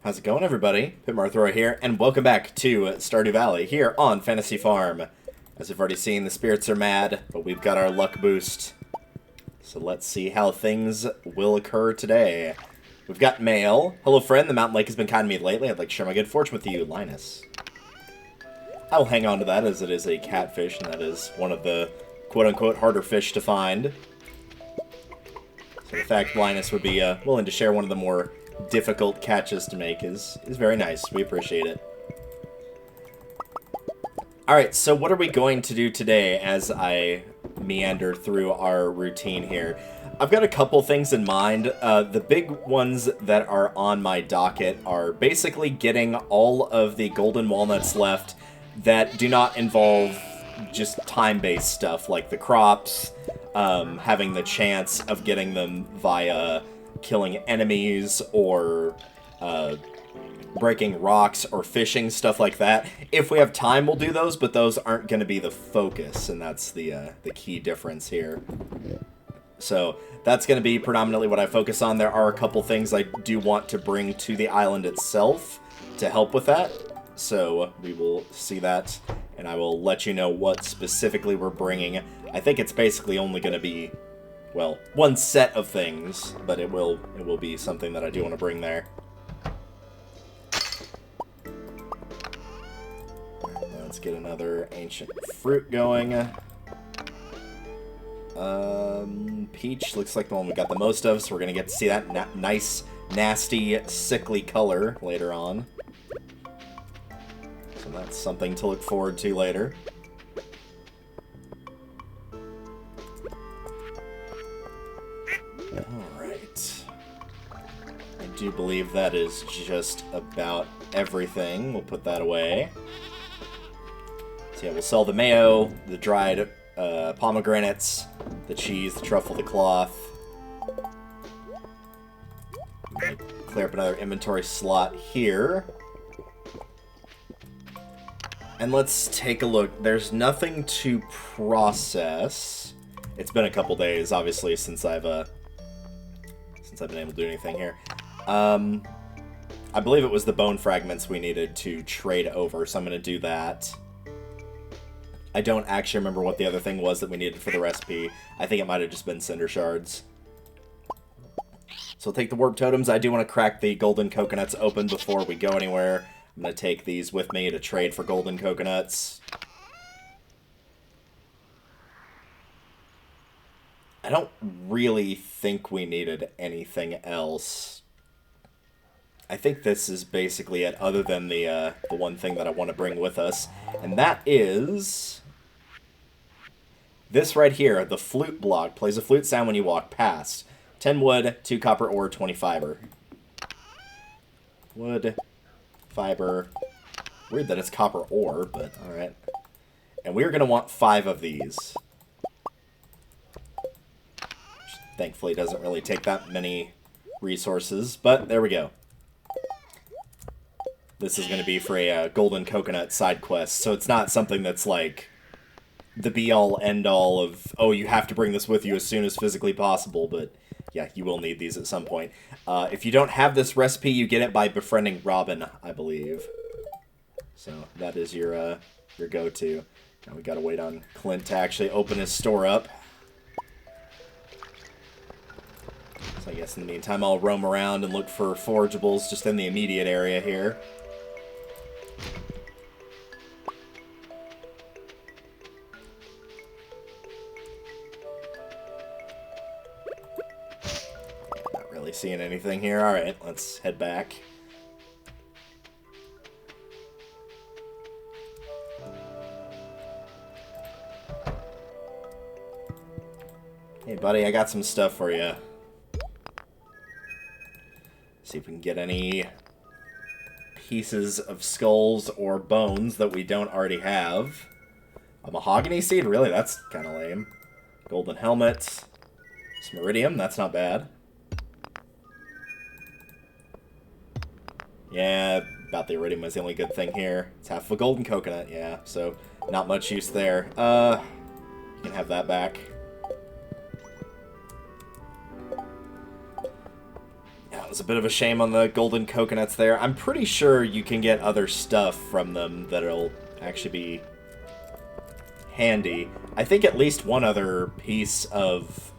How's it going, everybody? Pitmarthroy here, and welcome back to Stardew Valley here on Fantasy Farm. As you've already seen, the spirits are mad, but we've got our luck boost. So let's see how things will occur today. We've got mail. Hello, friend. The mountain lake has been kind to me lately. I'd like to share my good fortune with you, Linus. I'll hang on to that, as it is a catfish, and that is one of the quote-unquote harder fish to find. So the fact Linus would be willing to share one of the more difficult catches to make is very nice. We appreciate it. Alright, so what are we going to do today as I meander through our routine here? I've got a couple things in mind. The big ones that are on my docket are basically getting all of the golden walnuts left that do not involve just time-based stuff, like the crops, having the chance of getting them via killing enemies or breaking rocks or fishing, stuff like that. If we have time, we'll do those, but those aren't going to be the focus, and that's the key difference here. So that's going to be predominantly what I focus on. There are a couple things I do want to bring to the island itself to help with that, so we will see that, and I will let you know what specifically we're bringing. I think it's basically only going to be, well, one set of things, but it will be something that I do want to bring there. Let's get another ancient fruit going. Peach looks like the one we got the most of, so we're going to get to see that nice, nasty, sickly color later on. So that's something to look forward to later. Alright. I do believe that is just about everything. We'll put that away. So yeah, we'll sell the mayo, the dried pomegranates, the cheese, the truffle, the cloth. Clear up another inventory slot here. And let's take a look. There's nothing to process. It's been a couple days, obviously, since I've been able to do anything here. I believe it was the bone fragments we needed to trade over, so I'm going to do that. I don't actually remember what the other thing was that we needed for the recipe. I think it might have just been cinder shards. So I'll take the warp totems. I do want to crack the golden coconuts open before we go anywhere. I'm going to take these with me to trade for golden coconuts. I don't really think we needed anything else. I think this is basically it, other than the one thing that I want to bring with us. And that is this right here. The flute block plays a flute sound when you walk past. 10 wood, 2 copper ore, 20 fiber. Wood, fiber. Weird that it's copper ore, but alright. And we're going to want 5 of these. Thankfully, doesn't really take that many resources, but there we go. This is going to be for a golden coconut side quest, so it's not something that's like the be-all, end-all of, oh, you have to bring this with you as soon as physically possible, but yeah, you will need these at some point. If you don't have this recipe, you get it by befriending Robin, I believe. So that is your go-to. Now we got to wait on Clint to actually open his store up. So I guess in the meantime, I'll roam around and look for forageables just in the immediate area here. Not really seeing anything here. Alright, let's head back. Hey buddy, I got some stuff for you. See if we can get any pieces of skulls or bones that we don't already have. A mahogany seed? Really? That's kind of lame. Golden helmet. Smeridium? That's not bad. Yeah, about the iridium is the only good thing here. It's half of a golden coconut, yeah, so not much use there. You can have that back. was a bit of a shame on the golden coconuts there. I'm pretty sure you can get other stuff from them that'll actually be handy. I think at least one other piece of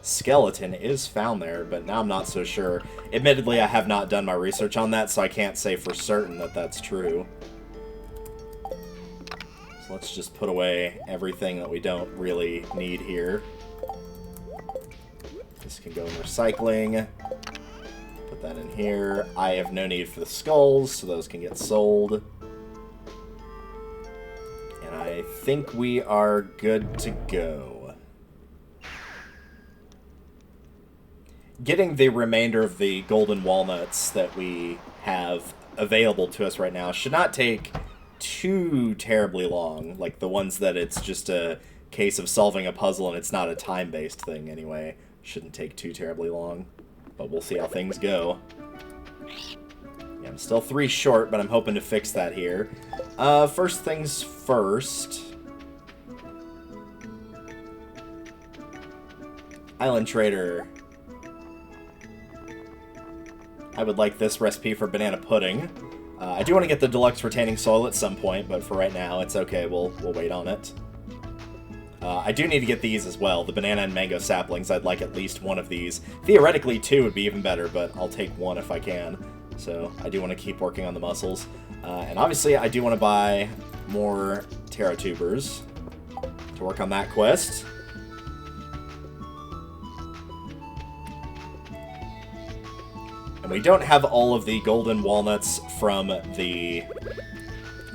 skeleton is found there, but now I'm not so sure. Admittedly, I have not done my research on that, so I can't say for certain that that's true. So let's just put away everything that we don't really need here. This can go in recycling. Put that in here. I have no need for the skulls, so those can get sold. And I think we are good to go. Getting the remainder of the golden walnuts that we have available to us right now should not take too terribly long. Like the ones that it's just a case of solving a puzzle and it's not a time-based thing anyway. Shouldn't take too terribly long, but we'll see how things go. Yeah, I'm still 3 short, but I'm hoping to fix that here. First things first. Island Trader. I would like this recipe for banana pudding. I do want to get the deluxe retaining soil at some point, but for right now, it's okay. We'll wait on it. I do need to get these as well, the banana and mango saplings. I'd like at least one of these. Theoretically, 2 would be even better, but I'll take 1 if I can. So I do want to keep working on the mussels. And obviously, I do want to buy more Terra Tubers to work on that quest. And we don't have all of the golden walnuts from the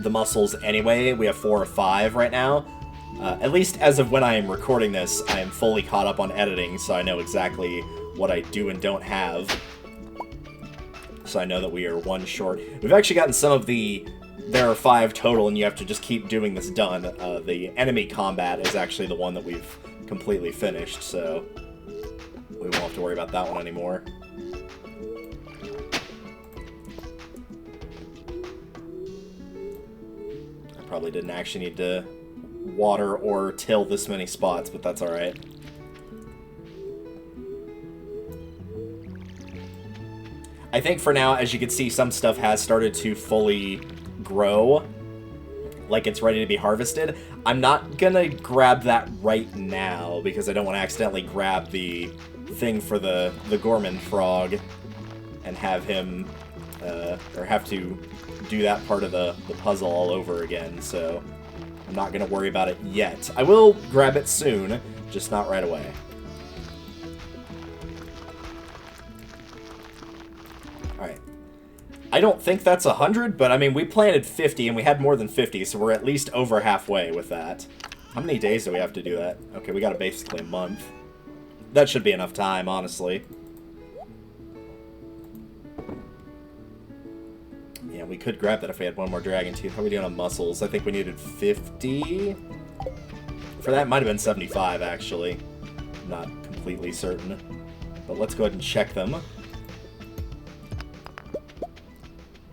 mussels anyway. We have 4 or 5 right now. At least as of when I am recording this, I am fully caught up on editing, so I know exactly what I do and don't have. So I know that we are 1 short. We've actually gotten some of the... There are 5 total, and you have to just keep doing this done. The enemy combat is actually the one that we've completely finished, so we won't have to worry about that one anymore. I probably didn't actually need to water or till this many spots, but that's alright. I think for now, as you can see, some stuff has started to fully grow, like it's ready to be harvested. I'm not gonna grab that right now, because I don't want to accidentally grab the thing for the Gourmand Frog and have him, or have to do that part of the puzzle all over again, so I'm not going to worry about it yet. I will grab it soon, just not right away. Alright. I don't think that's 100, but I mean, we planted 50, and we had more than 50, so we're at least over halfway with that. How many days do we have to do that? Okay, we got basically a month. That should be enough time, honestly. Yeah, we could grab that if we had 1 more dragon tooth. How are we doing on mussels? I think we needed 50. For that, it might have been 75, actually. I'm not completely certain. But let's go ahead and check them.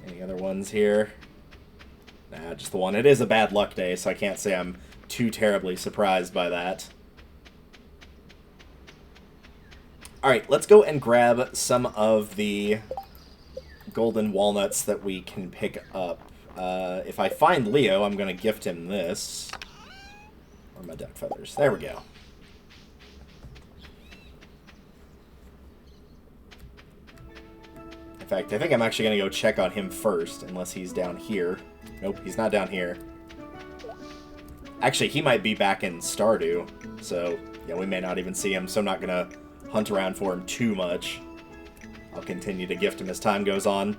Any other ones here? Nah, just the one. It is a bad luck day, so I can't say I'm too terribly surprised by that. Alright, let's go and grab some of the golden walnuts that we can pick up. If I find Leo, I'm going to gift him this. Where are my duck feathers? There we go. In fact, I think I'm actually going to go check on him first, unless he's down here. Nope, he's not down here. Actually, he might be back in Stardew, so yeah, we may not even see him, so I'm not going to hunt around for him too much. I'll continue to gift him as time goes on.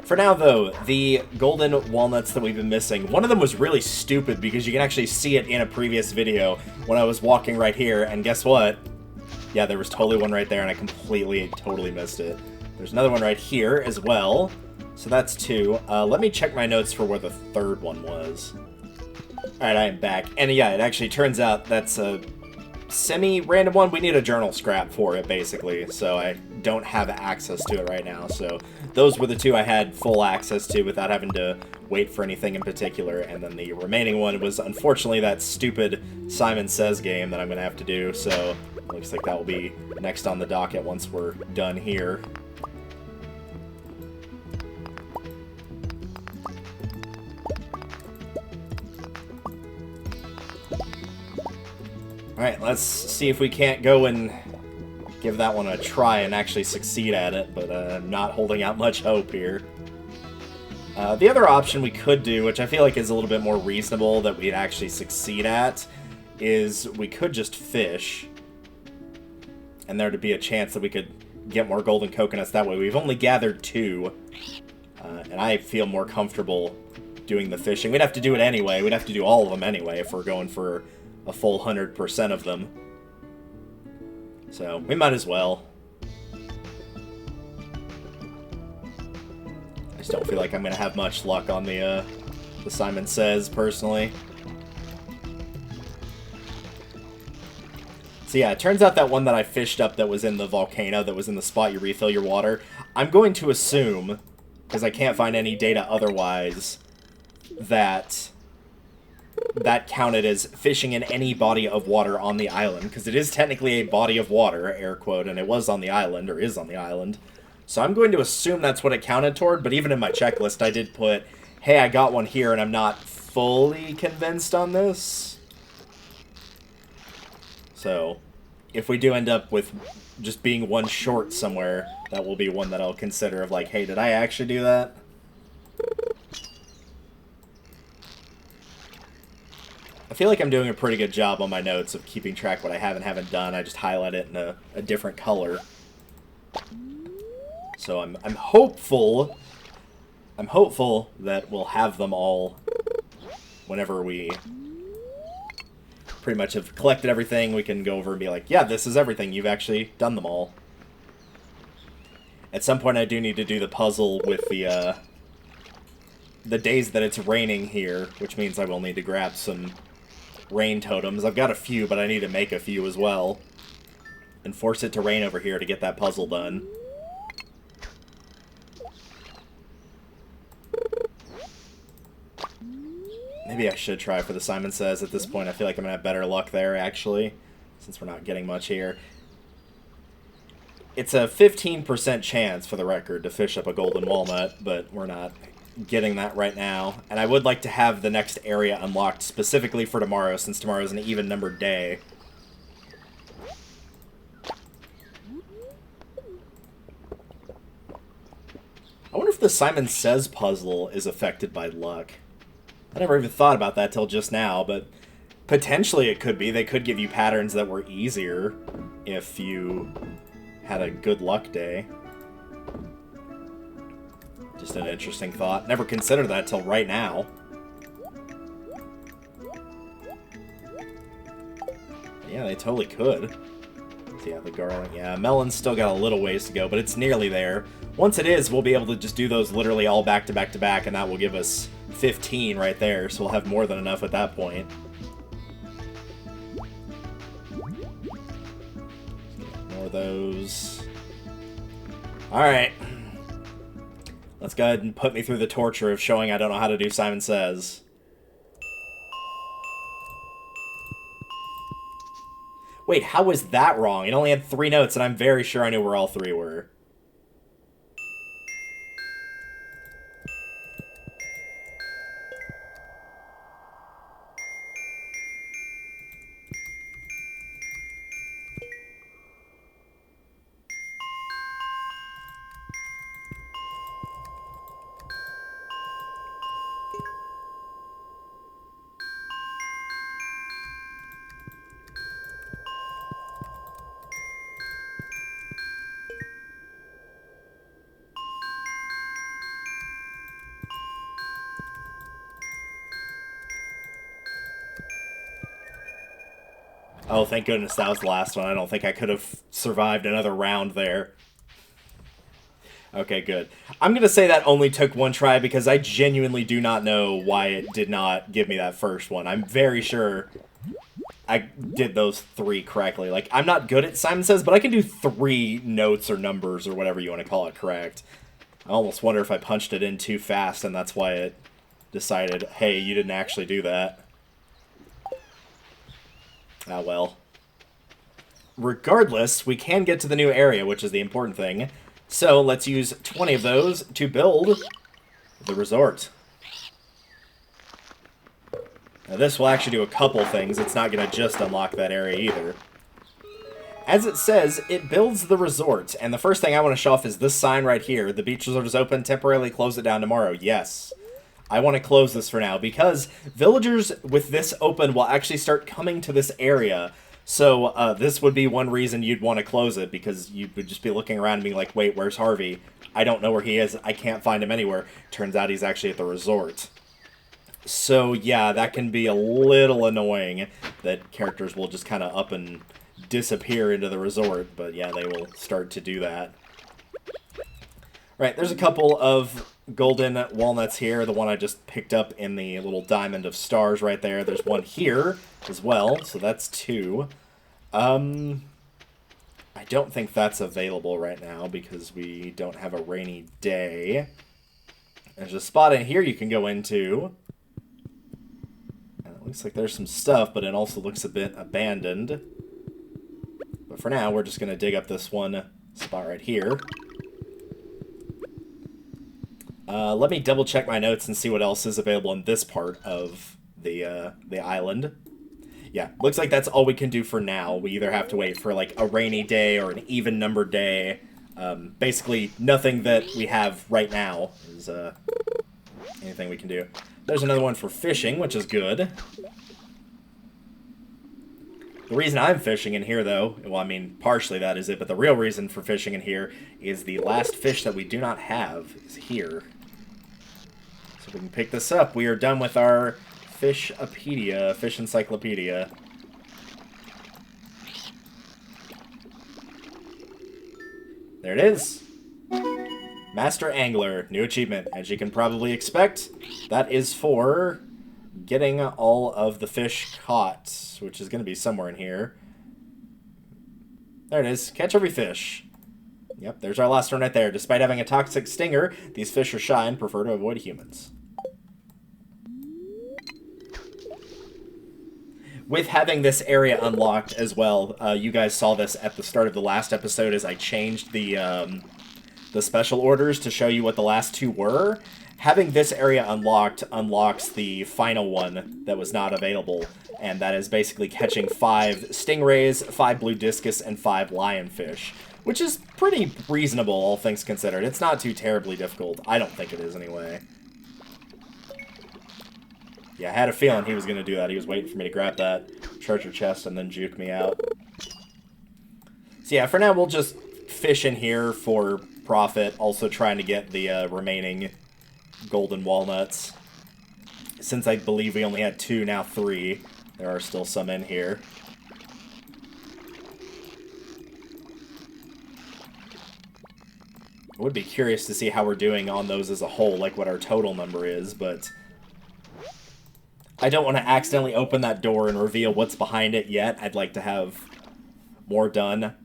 For now, though, the golden walnuts that we've been missing, one of them was really stupid because you can actually see it in a previous video when I was walking right here, and guess what? Yeah, there was totally one right there, and I totally missed it. There's another one right here as well, so that's 2. Let me check my notes for where the 3rd one was. Alright, I am back. And yeah, it actually turns out that's a semi-random one. We need a journal scrap for it, basically, so I don't have access to it right now. So those were the two I had full access to without having to wait for anything in particular, and then the remaining one was, unfortunately, that stupid Simon Says game that I'm going to have to do, so looks like that will be next on the docket once we're done here. Alright, let's see if we can't go and give that one a try and actually succeed at it, but I'm not holding out much hope here. The other option we could do, which I feel like is a little bit more reasonable that we'd actually succeed at, is we could just fish, and there'd be a chance that we could get more golden coconuts that way. We've only gathered 2, and I feel more comfortable doing the fishing. We'd have to do it anyway. We'd have to do all of them anyway if we're going for a full 100% of them. So, we might as well. I just don't feel like I'm going to have much luck on the Simon Says, personally. So yeah, it turns out that one that I fished up that was in the volcano, that was in the spot you refill your water, I'm going to assume, because I can't find any data otherwise, that counted as fishing in any body of water on the island, because it is technically a body of water, air quote, and it was on the island, or is on the island. So I'm going to assume that's what it counted toward, but even in my checklist I did put, hey, I got one here, and I'm not fully convinced on this. So, if we do end up with just being one short somewhere, that will be one that I'll consider of like, hey, did I actually do that? I feel like I'm doing a pretty good job on my notes of keeping track what I have and haven't done. I just highlight it in a different color. So I'm hopeful that we'll have them all whenever we pretty much have collected everything. We can go over and be like, yeah, this is everything. You've actually done them all. At some point I do need to do the puzzle with the days that it's raining here, which means I will need to grab some rain totems. I've got a few, but I need to make a few as well. And force it to rain over here to get that puzzle done. Maybe I should try for the Simon Says at this point. I feel like I'm going to have better luck there, actually, since we're not getting much here. It's a 15% chance, for the record, to fish up a golden walnut, but we're not getting that right now. And I would like to have the next area unlocked specifically for tomorrow, since tomorrow is an even-numbered day. I wonder if the Simon Says puzzle is affected by luck. I never even thought about that till just now, but potentially it could be. They could give you patterns that were easier if you had a good luck day. Just an interesting thought. Never considered that till right now. Yeah, they totally could. So yeah, the garlic. Yeah, melon's still got a little ways to go, but it's nearly there. Once it is, we'll be able to just do those literally all back to back to back, and that will give us 15 right there, so we'll have more than enough at that point. More of those. Alright. Let's go ahead and put me through the torture of showing I don't know how to do Simon Says. Wait, how was that wrong? It only had 3 notes, and I'm very sure I knew where all 3 were. Oh, thank goodness that was the last one. I don't think I could have survived another round there. Okay, good. I'm going to say that only took 1 try because I genuinely do not know why it did not give me that first one. I'm very sure I did those 3 correctly. Like, I'm not good at Simon Says, but I can do 3 notes or numbers or whatever you want to call it correct. I almost wonder if I punched it in too fast and that's why it decided, hey, you didn't actually do that. Ah, well. Regardless, we can get to the new area, which is the important thing. So let's use 20 of those to build the resort. Now this will actually do a couple things. It's not going to just unlock that area either. As it says, it builds the resort. And the first thing I want to show off is this sign right here. The beach resort is open. Temporarily close it down tomorrow. Yes. I want to close this for now because villagers with this open will actually start coming to this area. So this would be one reason you'd want to close it, because you would just be looking around and being like, wait, where's Harvey? I don't know where he is. I can't find him anywhere. Turns out he's actually at the resort. So yeah, that can be a little annoying that characters will just kind of up and disappear into the resort. But yeah, they will start to do that. Right, there's a couple of golden walnuts here. The one I just picked up in the little diamond of stars right there. There's one here as well, so that's 2. I don't think that's available right now because we don't have a rainy day. There's a spot in here you can go into. And it looks like there's some stuff, but it also looks a bit abandoned. But for now, we're just going to dig up this one spot right here. Let me double check my notes and see what else is available in this part of the island. Yeah, looks like that's all we can do for now. We either have to wait for like a rainy day or an even numbered day. Basically, nothing that we have right now is anything we can do. There's another one for fishing, which is good. The reason I'm fishing in here, though, well, I mean, partially that is it, but the real reason for fishing in here is the last fish that we do not have is here. So we can pick this up. We are done with our Fishopedia, Fish Encyclopedia. There it is. Master Angler, new achievement. As you can probably expect, that is for getting all of the fish caught, which is going to be somewhere in here. There it is. Catch every fish. Yep, there's our last one right there. Despite having a toxic stinger, these fish are shy and prefer to avoid humans. With having this area unlocked as well, you guys saw this at the start of the last episode as I changed the special orders to show you what the last 2 were. Having this area unlocked unlocks the final one that was not available, and that is basically catching 5 stingrays, 5 blue discus, and 5 lionfish, which is pretty reasonable, all things considered. It's not too terribly difficult. I don't think it is, anyway. Yeah, I had a feeling he was going to do that. He was waiting for me to grab that treasure chest and then juke me out. So yeah, for now, we'll just fish in here for profit, also trying to get the remaining golden walnuts. Since I believe we only had 2, now 3, there are still some in here. I would be curious to see how we're doing on those as a whole, like what our total number is, but I don't want to accidentally open that door and reveal what's behind it yet. I'd like to have more done.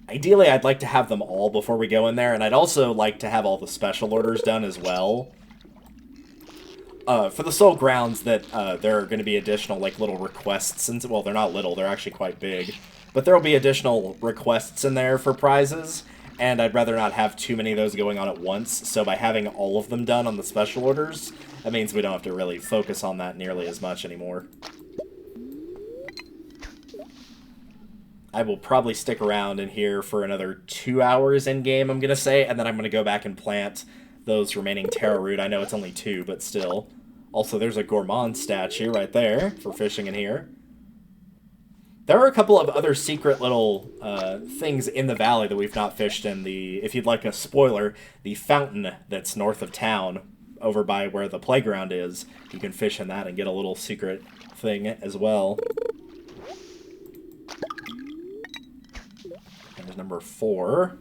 Ideally, I'd like to have them all before we go in there, and I'd also like to have all the special orders done as well. For the sole grounds that there are going to be additional, like, little requests. Well, they're not little, they're actually quite big. But there will be additional requests in there for prizes, and I'd rather not have too many of those going on at once. So by having all of them done on the special orders, that means we don't have to really focus on that nearly as much anymore. I will probably stick around in here for another 2 hours in-game, I'm going to say, and then I'm going to go back and plant those remaining taro root. I know it's only 2, but still. Also, there's a Gourmand statue right there for fishing in here. There are a couple of other secret little things in the valley that we've not fished in. If you'd like a spoiler, the fountain that's north of town, over by where the playground is, you can fish in that and get a little secret thing as well. There's number 4.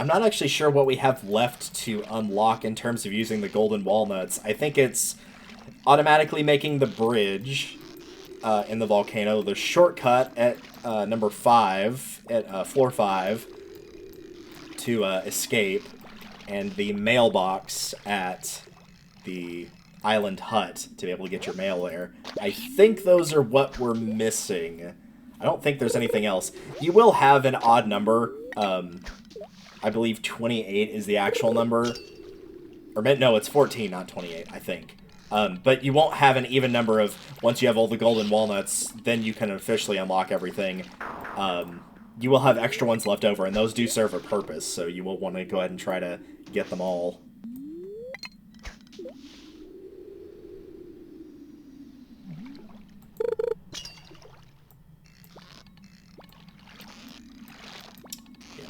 I'm not actually sure what we have left to unlock in terms of using the golden walnuts. I think it's automatically making the bridge in the volcano, the shortcut at number 5, at floor 5, to escape, and the mailbox at the island hut to be able to get your mail there. I think those are what we're missing. I don't think there's anything else. You will have an odd number. I believe 28 is the actual number. Or, no, it's 14, not 28, I think. But you won't have an even number of, once you have all the golden walnuts, then you can officially unlock everything. You will have extra ones left over, and those do serve a purpose, so you will want to go ahead and try to get them all.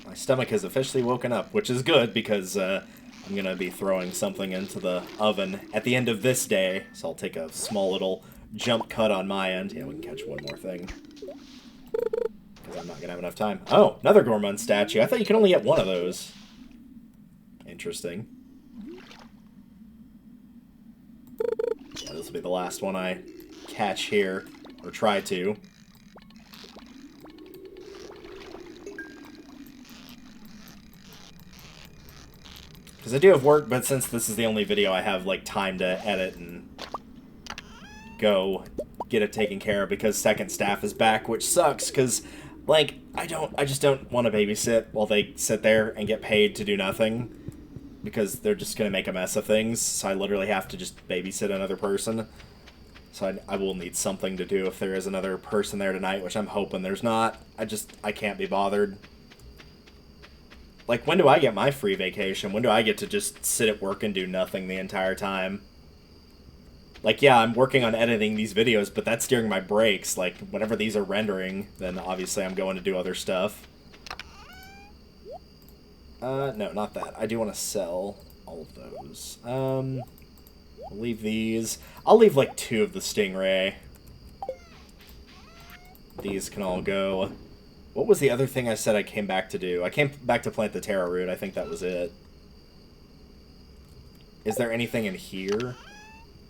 My stomach has officially woken up, which is good because I'm going to be throwing something into the oven at the end of this day, so I'll take a small little jump cut on my end. Yeah, we can catch one more thing because I'm not going to have enough time. Oh, another Gourmand statue. I thought you could only get one of those. Interesting. Yeah, this will be the last one I catch here, or try to. Because I do have work, but since this is the only video I have, like, time to edit and go get it taken care of, because second staff is back, which sucks, because, like, I just don't want to babysit while they sit there and get paid to do nothing, because they're just going to make a mess of things, so I literally have to just babysit another person. So I will need something to do if there is another person there tonight, which I'm hoping there's not. I can't be bothered. Like, when do I get my free vacation? When do I get to just sit at work and do nothing the entire time? Like, yeah, I'm working on editing these videos, but that's during my breaks. Like, whenever these are rendering, then obviously I'm going to do other stuff. No, not that. I do want to sell all of those. I'll leave these. I'll leave, like, 2 of the stingray. These can all go. What was the other thing I said I came back to do? I came back to plant the taro root. I think that was it. Is there anything in here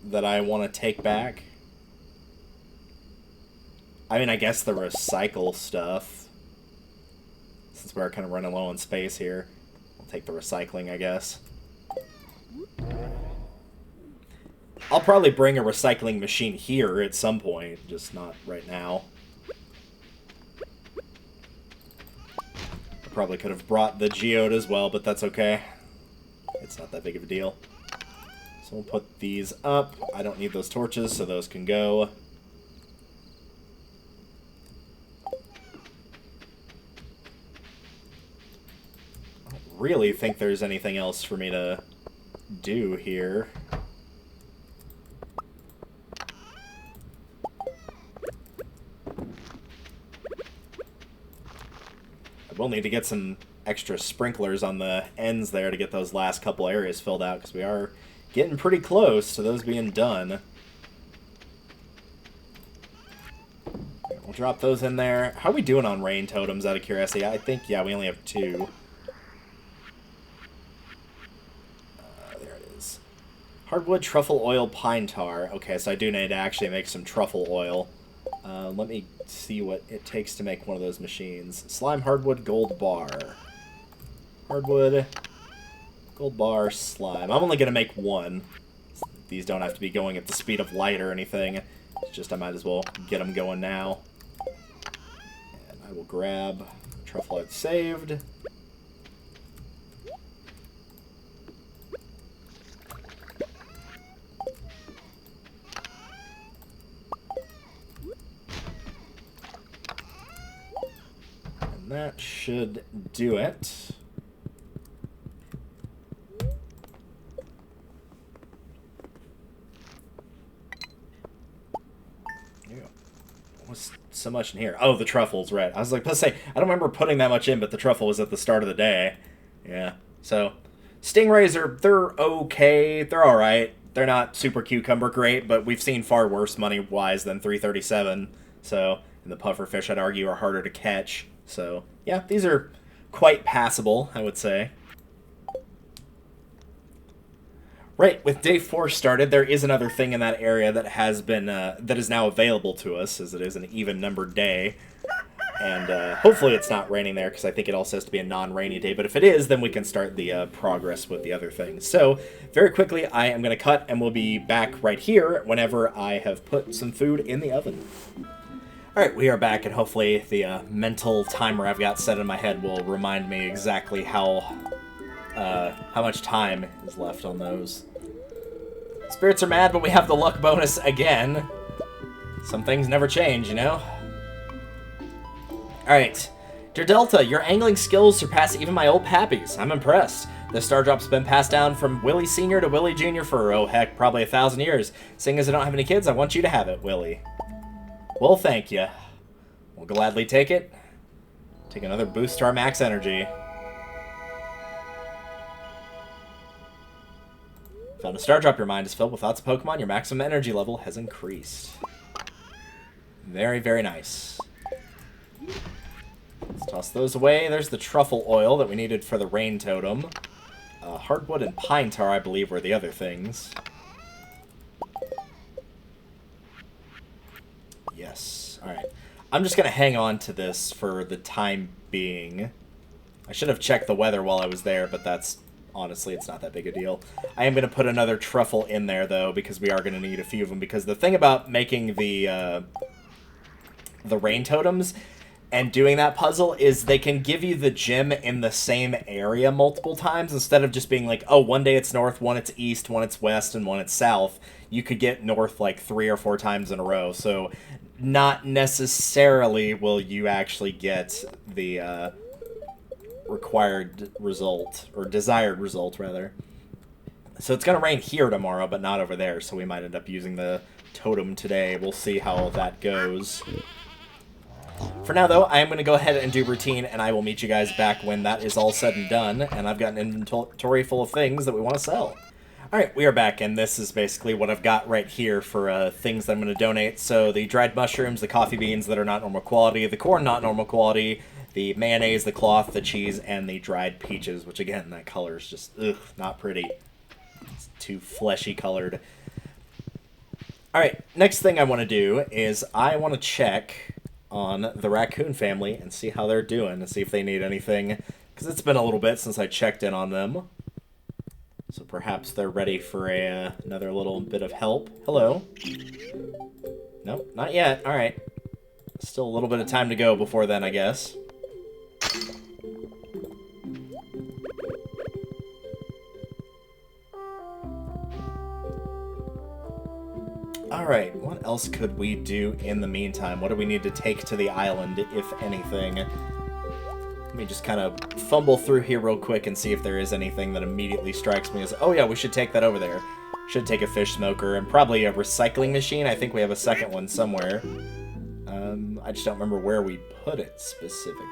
that I want to take back? I mean, I guess the recycle stuff. Since we're kind of running low on space here. I'll take the recycling, I guess. I'll probably bring a recycling machine here at some point, just not right now. Probably could have brought the geode as well, but that's okay. It's not that big of a deal. So we'll put these up. I don't need those torches, so those can go. I don't really think there's anything else for me to do here. We'll need to get some extra sprinklers on the ends there to get those last couple areas filled out, because we are getting pretty close to those being done. We'll drop those in there. How are we doing on rain totems, out of curiosity? I think, yeah, we only have 2. There it is. Hardwood, truffle oil, pine tar. Okay, so I do need to actually make some truffle oil. Let me see what it takes to make one of those machines. Slime, hardwood, gold bar. Hardwood, gold bar, slime. I'm only going to make 1. These don't have to be going at the speed of light or anything. It's just I might as well get them going now. And I will grab truffle I've saved. That should do it. Yeah. What's so much in here? Oh, the truffles, right. I was like, let's say, I don't remember putting that much in, but the truffle was at the start of the day. Yeah. So, stingrays they're okay. They're alright. They're not super cucumber great, but we've seen far worse money-wise than 337. So, and the pufferfish, I'd argue, are harder to catch. So, yeah, these are quite passable, I would say. Right, with day 4 started, there is another thing in that area that has been, that is now available to us, as it is an even-numbered day. And hopefully it's not raining there, because I think it also has to be a non-rainy day. But if it is, then we can start the progress with the other things. So, very quickly, I am going to cut, and we'll be back right here whenever I have put some food in the oven. Alright, we are back, and hopefully the mental timer I've got set in my head will remind me exactly how much time is left on those. Spirits are mad, but we have the luck bonus again. Some things never change, you know? Alright. Dear Delta, your angling skills surpass even my old pappies. I'm impressed. The star drop's been passed down from Willie Sr. to Willie Jr. for, oh heck, probably 1,000 years. Seeing as I don't have any kids, I want you to have it, Willie. Well, thank you. We'll gladly take it. Take another boost to our max energy. Found a star drop. Your mind is filled with lots of Pokemon. Your maximum energy level has increased. Very, very nice. Let's toss those away. There's the truffle oil that we needed for the rain totem. Hardwood and pine tar, I believe, were the other things. Yes. Alright. I'm just going to hang on to this for the time being. I should have checked the weather while I was there, but that's... honestly, it's not that big a deal. I am going to put another truffle in there, though, because we are going to need a few of them. Because the thing about making the rain totems and doing that puzzle is they can give you the gym in the same area multiple times. Instead of just being like, oh, one day it's north, one it's east, one it's west, and one it's south. You could get north like 3 or 4 times in a row. So not necessarily will you actually get the... required result, or desired result, rather. So it's going to rain here tomorrow, but not over there, so we might end up using the totem today. We'll see how that goes. For now, though, I am going to go ahead and do routine, and I will meet you guys back when that is all said and done, and I've got an inventory full of things that we want to sell. Alright, we are back, and this is basically what I've got right here for things that I'm going to donate. So the dried mushrooms, the coffee beans that are not normal quality, the corn not normal quality, the mayonnaise, the cloth, the cheese, and the dried peaches, which again, that color is just, ugh, not pretty. It's too fleshy colored. Alright, next thing I want to do is I want to check on the raccoon family and see how they're doing, and see if they need anything, because it's been a little bit since I checked in on them. So perhaps they're ready for another little bit of help. Hello. Nope, not yet. Alright. Still a little bit of time to go before then, I guess. Alright, what else could we do in the meantime? What do we need to take to the island, if anything? Let me just kind of fumble through here real quick and see if there is anything that immediately strikes me as, oh yeah, we should take that over there. Should take a fish smoker and probably a recycling machine. I think we have a second one somewhere. I just don't remember where we put it specifically.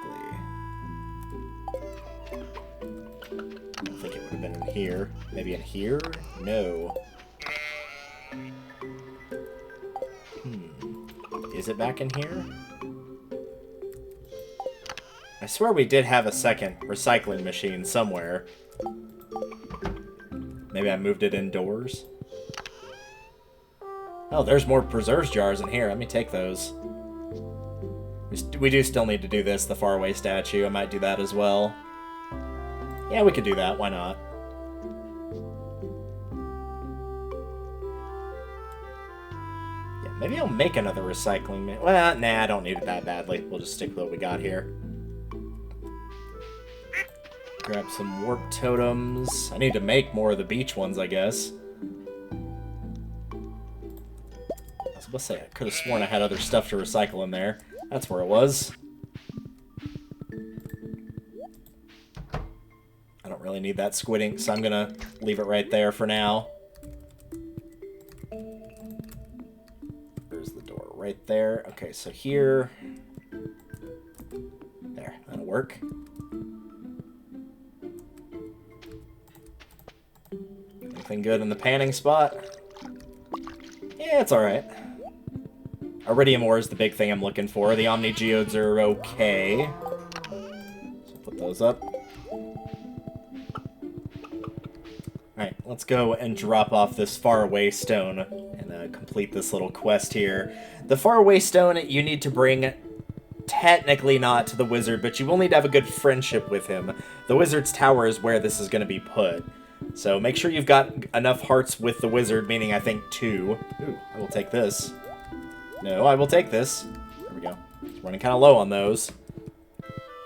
I don't think it would have been in here. Maybe in here? No. Is it back in here? I swear we did have a second recycling machine somewhere. Maybe I moved it indoors? Oh, there's more preserves jars in here. Let me take those. We do still need to do this, the faraway statue. I might do that as well. Yeah, we could do that. Why not? Yeah, maybe I'll make another recycling... Well, nah, I don't need it that badly. We'll just stick with what we got here. Grab some warp totems. I need to make more of the beach ones, I guess. I was about to say, I could have sworn I had other stuff to recycle in there. That's where it was. I don't really need that squid ink, so I'm gonna leave it right there for now. There's the door right there. Okay, so here... There, that'll work. Anything good in the panning spot? Yeah, it's alright. Iridium ore is the big thing I'm looking for. The Omni Geodes are okay. So put those up. Alright, let's go and drop off this faraway stone and complete this little quest here. The faraway stone you need to bring, technically not to the wizard, but you will need to have a good friendship with him. The wizard's tower is where this is going to be put. So make sure you've got enough hearts with the wizard, meaning I think 2. Ooh, I will take this. No, I will take this. There we go. It's running kind of low on those.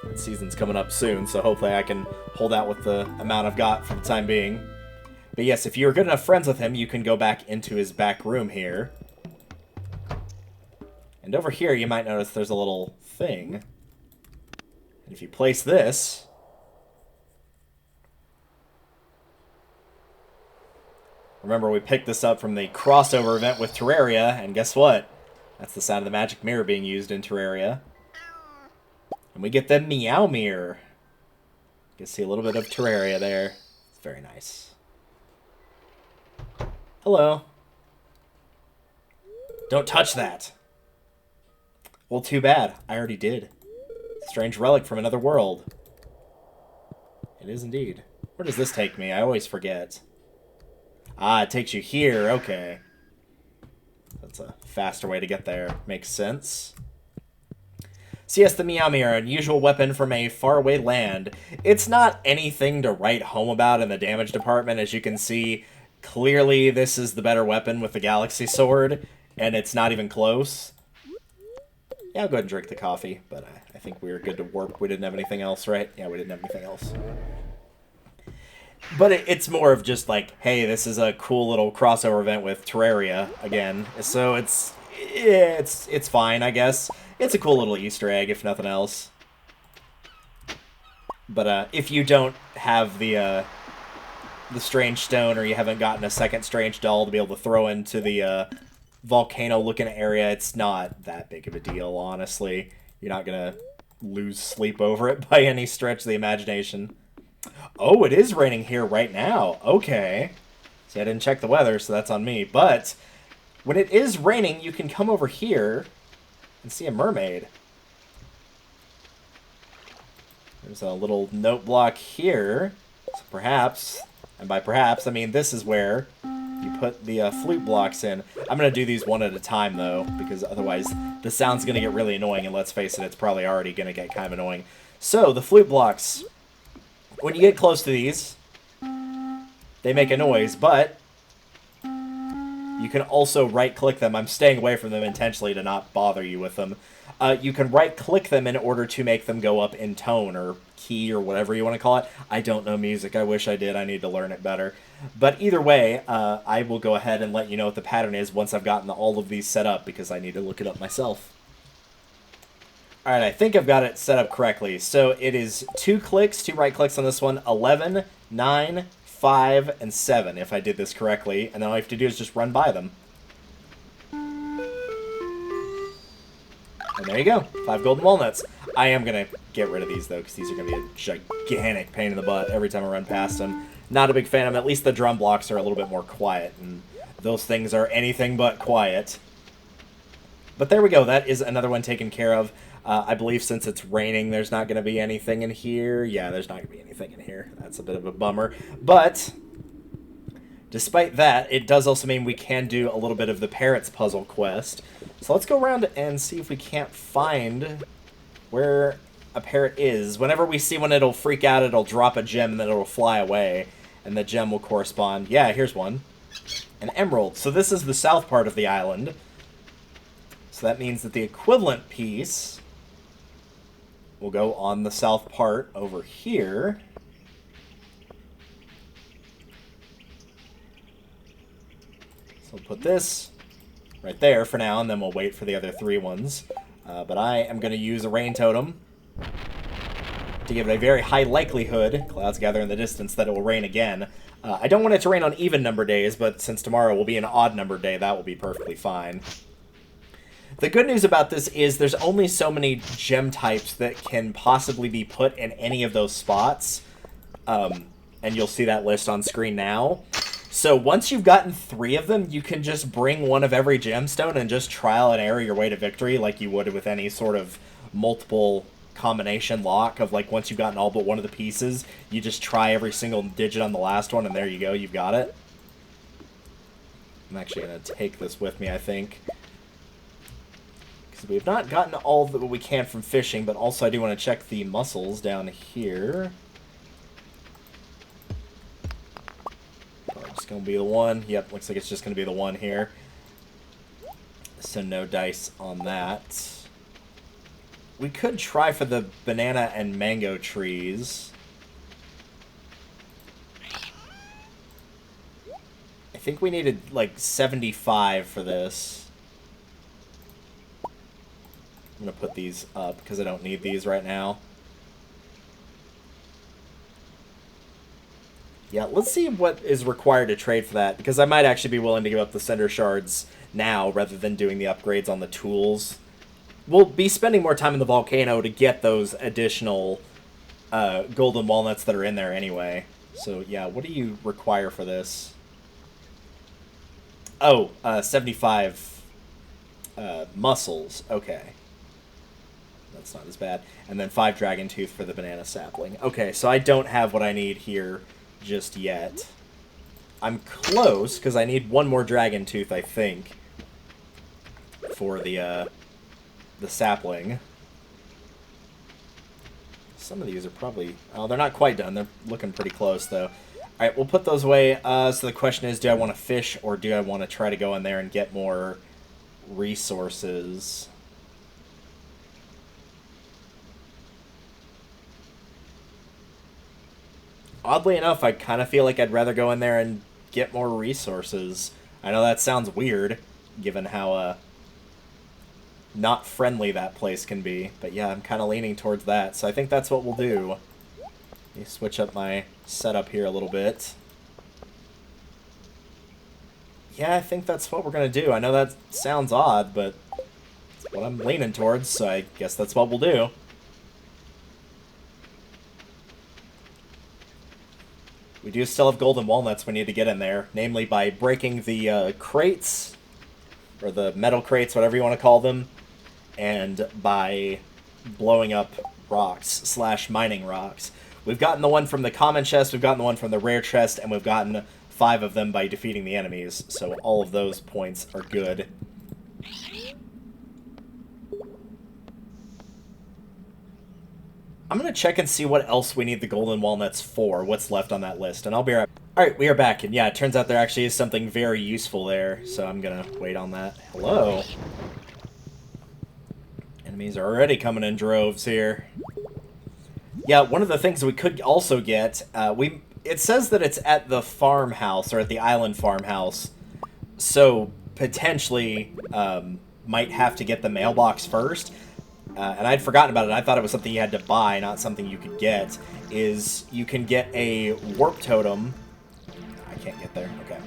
That season's coming up soon, so hopefully I can hold out with the amount I've got for the time being. But yes, if you're good enough friends with him, you can go back into his back room here. And over here, you might notice there's a little thing. And if you place this... Remember, we picked this up from the crossover event with Terraria, and guess what? That's the sound of the magic mirror being used in Terraria. And we get the Meow Mirror. You can see a little bit of Terraria there. It's very nice. Hello. Don't touch that. Well, too bad. I already did. Strange relic from another world. It is indeed. Where does this take me? I always forget. Ah, it takes you here. Okay. That's a faster way to get there. Makes sense. So yes, the Meow Mirror, unusual weapon from a faraway land. It's not anything to write home about in the damage department. As you can see, clearly this is the better weapon with the Galaxy Sword, and it's not even close. Yeah, I'll go ahead and drink the coffee, but I think we were good to warp. We didn't have anything else, right? Yeah, we didn't have anything else. But it's more of just like, hey, this is a cool little crossover event with Terraria again. So it's fine, I guess. It's a cool little Easter egg, if nothing else. But if you don't have the strange stone, or you haven't gotten a second strange doll to be able to throw into the volcano-looking area, it's not that big of a deal, honestly. You're not gonna lose sleep over it by any stretch of the imagination. Oh, it is raining here right now. Okay. See, I didn't check the weather, so that's on me. But when it is raining, you can come over here and see a mermaid. There's a little note block here. So perhaps, and by perhaps, I mean this is where you put the flute blocks in. I'm going to do these one at a time, though, because otherwise the sound's going to get really annoying, and let's face it, it's probably already going to get kind of annoying. So, the flute blocks, when you get close to these, they make a noise, but you can also right-click them. I'm staying away from them intentionally to not bother you with them. You can right-click them in order to make them go up in tone or key or whatever you want to call it. I don't know music. I wish I did. I need to learn it better. But either way, I will go ahead and let you know what the pattern is once I've gotten all of these set up, because I need to look it up myself. Alright, I think I've got it set up correctly. So it is 2 clicks, 2 right-clicks on this one, 11, 9, 5, and 7, if I did this correctly. And then all you have to do is just run by them. And there you go, 5 golden walnuts. I am going to get rid of these, though, because these are going to be a gigantic pain in the butt every time I run past them. Not a big fan of them. At least the drum blocks are a little bit more quiet, and those things are anything but quiet. But there we go, that is another one taken care of. I believe since it's raining, there's not going to be anything in here. Yeah, there's not going to be anything in here. That's a bit of a bummer. But despite that, it does also mean we can do a little bit of the Parrots puzzle quest. So let's go around and see if we can't find where a parrot is. Whenever we see one, it'll freak out, it'll drop a gem, and then it'll fly away. And the gem will correspond. Yeah, here's one. An emerald. So this is the south part of the island. So that means that the equivalent piece will go on the south part over here. So we'll put this right there for now, and then we'll wait for the other 3 ones. But I am going to use a rain totem to give it a very high likelihood, clouds gather in the distance, that it will rain again. I don't want it to rain on even number days, but since tomorrow will be an odd number day, that will be perfectly fine. The good news about this is there's only so many gem types that can possibly be put in any of those spots. And you'll see that list on screen now. So once you've gotten 3 of them, you can just bring one of every gemstone and just trial and error your way to victory like you would with any sort of multiple combination lock of, like, once you've gotten all but one of the pieces, you just try every single digit on the last one, and there you go, you've got it. I'm actually going to take this with me, I think. Because we've not gotten all that we can from fishing, but also I do want to check the mussels down here. It's going to be the one. Yep, looks like it's just going to be the one here. So no dice on that. We could try for the banana and mango trees. I think we needed like 75 for this. I'm going to put these up because I don't need these right now. Yeah, let's see what is required to trade for that, because I might actually be willing to give up the center shards now rather than doing the upgrades on the tools. We'll be spending more time in the volcano to get those additional golden walnuts that are in there anyway. So, yeah, what do you require for this? Oh, 75 mussels. Okay. That's not as bad. And then 5 dragon tooth for the banana sapling. Okay, so I don't have what I need here just yet. I'm close, because I need one more dragon tooth, I think, for the sapling. Some of these are probably... Oh, they're not quite done. They're looking pretty close, though. Alright, we'll put those away. So the question is, do I want to fish, or do I want to try to go in there and get more resources? Oddly enough, I kind of feel like I'd rather go in there and get more resources. I know that sounds weird, given how not friendly that place can be. But yeah, I'm kind of leaning towards that, so I think that's what we'll do. Let me switch up my setup here a little bit. Yeah, I think that's what we're going to do. I know that sounds odd, but it's what I'm leaning towards, so I guess that's what we'll do. We do still have golden walnuts we need to get in there, namely by breaking the crates, or the metal crates, whatever you want to call them, and by blowing up rocks / mining rocks. We've gotten the one from the common chest, we've gotten the one from the rare chest, and we've gotten 5 of them by defeating the enemies, so all of those points are good. I'm going to check and see what else we need the golden walnuts for, what's left on that list, and I'll be right back. Alright, we are back, and yeah, it turns out there actually is something very useful there, so I'm going to wait on that. Hello. Enemies are already coming in droves here. Yeah, one of the things we could also get, it says that it's at the farmhouse, or at the island farmhouse, so potentially might have to get the mailbox first. And I'd forgotten about it. I thought it was something you had to buy, not something you could get. Is you can get a warp totem. I can't get there. Okay.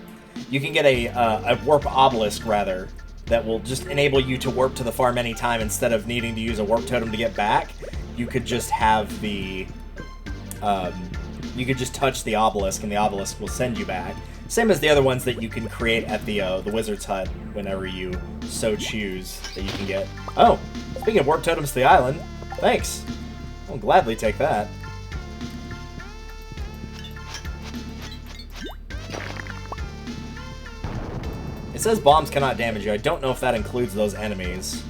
You can get a warp obelisk, rather, that will just enable you to warp to the farm anytime instead of needing to use a warp totem to get back. You could just have the... you could just touch the obelisk, and the obelisk will send you back. Same as the other ones that you can create at the wizard's hut whenever you so choose that you can get. Oh, speaking of warp totems to the island, thanks. I'll gladly take that. It says bombs cannot damage you. I don't know if that includes those enemies.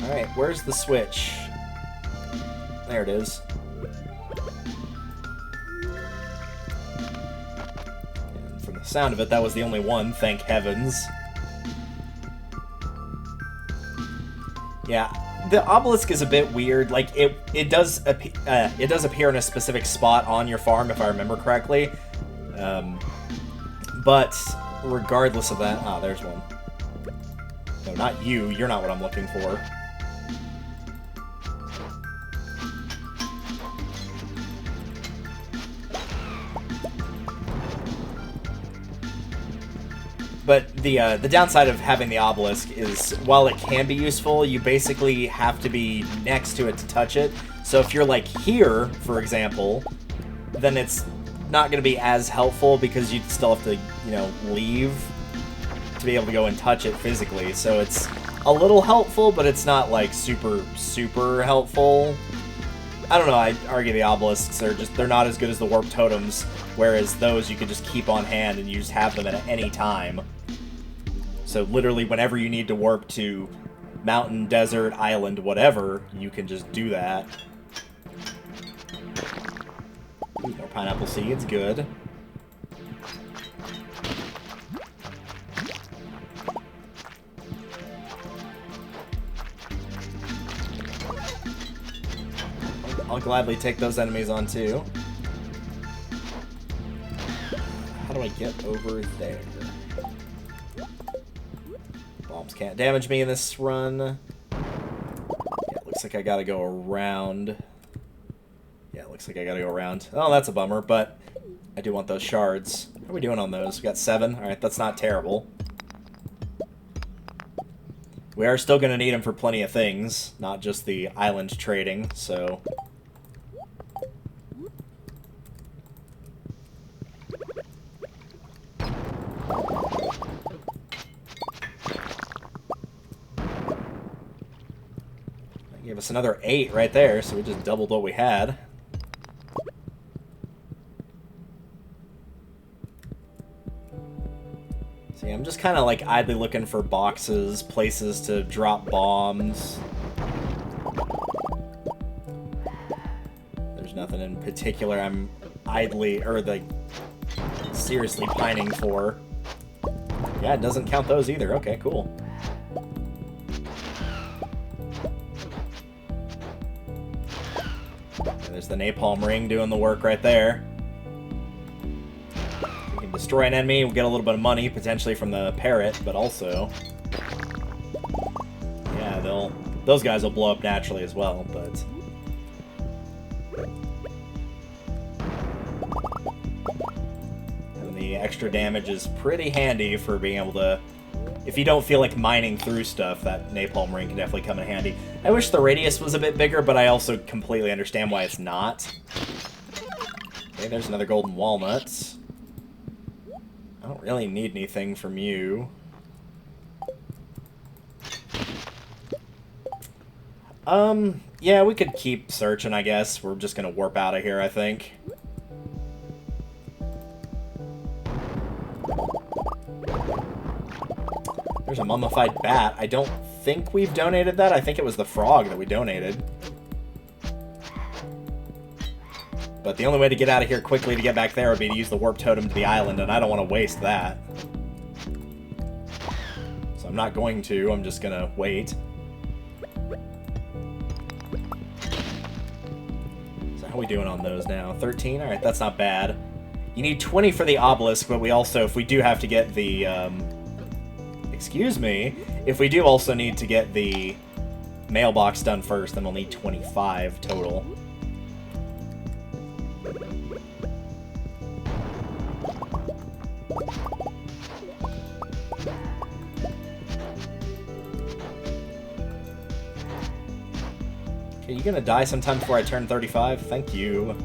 Alright, where's the switch? There it is. And from the sound of it, that was the only one, thank heavens. Yeah, the obelisk is a bit weird. Like, it does appear in a specific spot on your farm, if I remember correctly. But regardless of that... Ah, there's one. No, not you. You're not what I'm looking for. But the downside of having the obelisk is, while it can be useful, you basically have to be next to it to touch it. So if you're, like, here, for example, then it's not going to be as helpful because you'd still have to, you know, leave to be able to go and touch it physically, so it's a little helpful, but it's not, like, super helpful. I don't know, I'd argue the obelisks are they're not as good as the warp totems, whereas those you can just keep on hand and you just have them at any time. So literally whenever you need to warp to mountain, desert, island, whatever, you can just do that. Ooh, more pineapple seeds, good. I'll gladly take those enemies on too. How do I get over there? Bombs can't damage me in this run. Yeah, it looks like I gotta go around. Yeah, it looks like I gotta go around. Oh, that's a bummer, but I do want those shards. How are we doing on those? We got 7. Alright, that's not terrible. We are still gonna need them for plenty of things, not just the island trading, so... Gave us another 8 right there, so we just doubled what we had. See, I'm just kind of like idly looking for boxes, places to drop bombs. There's nothing in particular I'm idly, or like, seriously pining for. Yeah, it doesn't count those either. Okay, cool. There's the napalm ring doing the work right there. We can destroy an enemy, we'll get a little bit of money, potentially from the parrot, but also... Yeah, those guys will blow up naturally as well, but... And the extra damage is pretty handy for being able to... If you don't feel like mining through stuff, that napalm ring can definitely come in handy. I wish the radius was a bit bigger, but I also completely understand why it's not. Okay, there's another golden walnuts. I don't really need anything from you. Yeah, we could keep searching, I guess. We're just gonna warp out of here, I think. There's a mummified bat. I don't think we've donated that. I think it was the frog that we donated. But the only way to get out of here quickly to get back there would be to use the warp totem to the island, and I don't want to waste that. So I'm not going to. I'm just going to wait. So how are we doing on those now? 13? Alright, that's not bad. You need 20 for the obelisk, but we also, if we do have to get the... Excuse me. If we do also need to get the mailbox done first, then we'll need 25 total. Okay, you gonna die sometime before I turn 35? Thank you.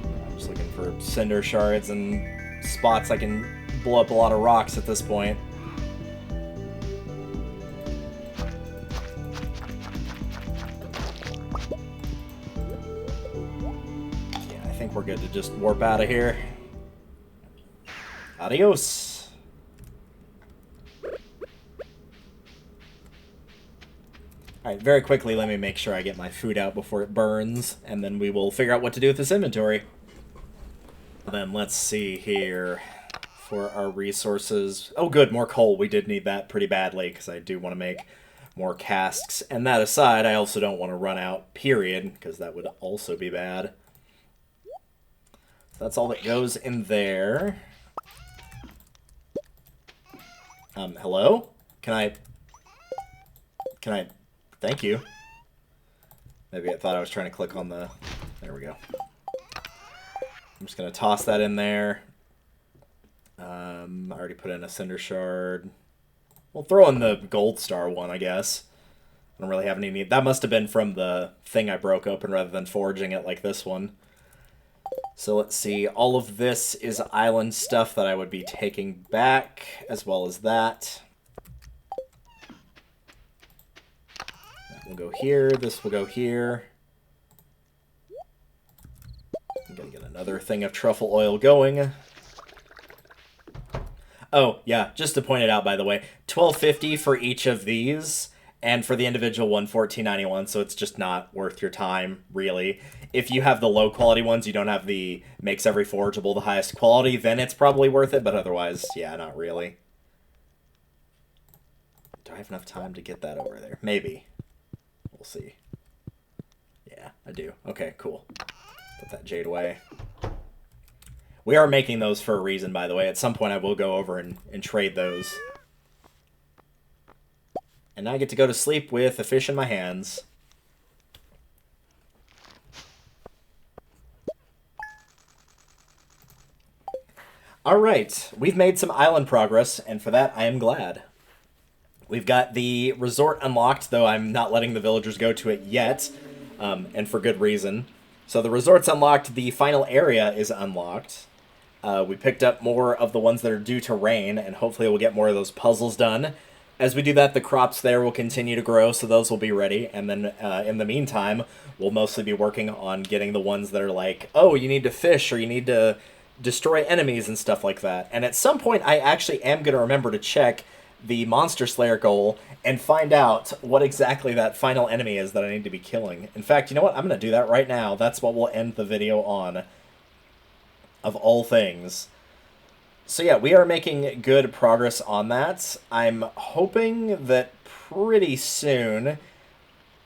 I'm just looking for cinder shards and spots I can blow up a lot of rocks at this point. Yeah, I think we're good to just warp out of here. Adios. Alright, very quickly, let me make sure I get my food out before it burns, and then we will figure out what to do with this inventory. Then let's see here. For our resources. Oh good, more coal. We did need that pretty badly, because I do want to make more casks. And that aside, I also don't want to run out, period, because that would also be bad. So that's all that goes in there. Hello? Can I... Thank you. Maybe I thought I was trying to click on the... There we go. I'm just going to toss that in there. I already put in a cinder shard. We'll throw in the gold star one, I guess. I don't really have any need. That must have been from the thing I broke open rather than forging it like this one. So let's see, all of this is island stuff that I would be taking back, as well as that. That will go here, this will go here. I'm gonna get another thing of truffle oil going. Oh, yeah, just to point it out, by the way, $12.50 for each of these, and for the individual one, $14.91, so it's just not worth your time, really. If you have the low-quality ones, you don't have the makes every forageable the highest quality, then it's probably worth it, but otherwise, yeah, not really. Do I have enough time to get that over there? Maybe. We'll see. Yeah, I do. Okay, cool. Put that jade away. We are making those for a reason, by the way. At some point, I will go over and trade those. And now I get to go to sleep with a fish in my hands. Alright, we've made some island progress, and for that, I am glad. We've got the resort unlocked, though I'm not letting the villagers go to it yet, and for good reason. So the resort's unlocked, the final area is unlocked. We picked up more of the ones that are due to rain, and hopefully we'll get more of those puzzles done. As we do that, the crops there will continue to grow, so those will be ready. And then in the meantime, we'll mostly be working on getting the ones that are like, oh, you need to fish, or you need to destroy enemies and stuff like that. And at some point, I actually am going to remember to check the Monster Slayer goal and find out what exactly that final enemy is that I need to be killing. In fact, you know what? I'm going to do that right now. That's what we'll end the video on. Of all things. So yeah, we are making good progress on that. I'm hoping that pretty soon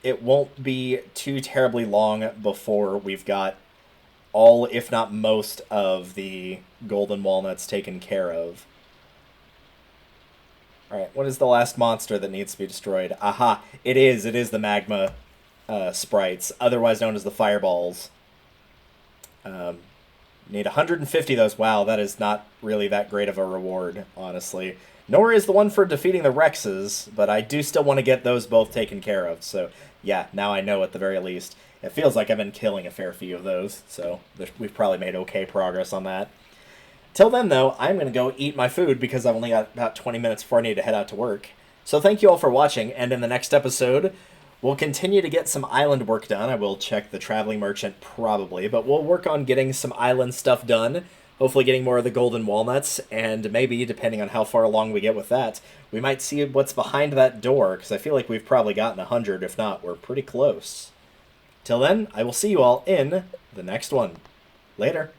it won't be too terribly long before we've got all, if not most, of the Golden Walnuts taken care of. Alright, what is the last monster that needs to be destroyed? Aha! It is the magma sprites, otherwise known as the fireballs. Need 150 of those. Wow, that is not really that great of a reward, honestly. Nor is the one for defeating the Rexes, but I do still want to get those both taken care of. So, yeah, now I know at the very least. It feels like I've been killing a fair few of those, so we've probably made okay progress on that. Till then, though, I'm going to go eat my food because I've only got about 20 minutes before I need to head out to work. So thank you all for watching, and in the next episode, we'll continue to get some island work done. I will check the traveling merchant probably, but we'll work on getting some island stuff done. Hopefully getting more of the golden walnuts, and maybe, depending on how far along we get with that, we might see what's behind that door, because I feel like we've probably gotten 100, if not, we're pretty close. Till then, I will see you all in the next one. Later.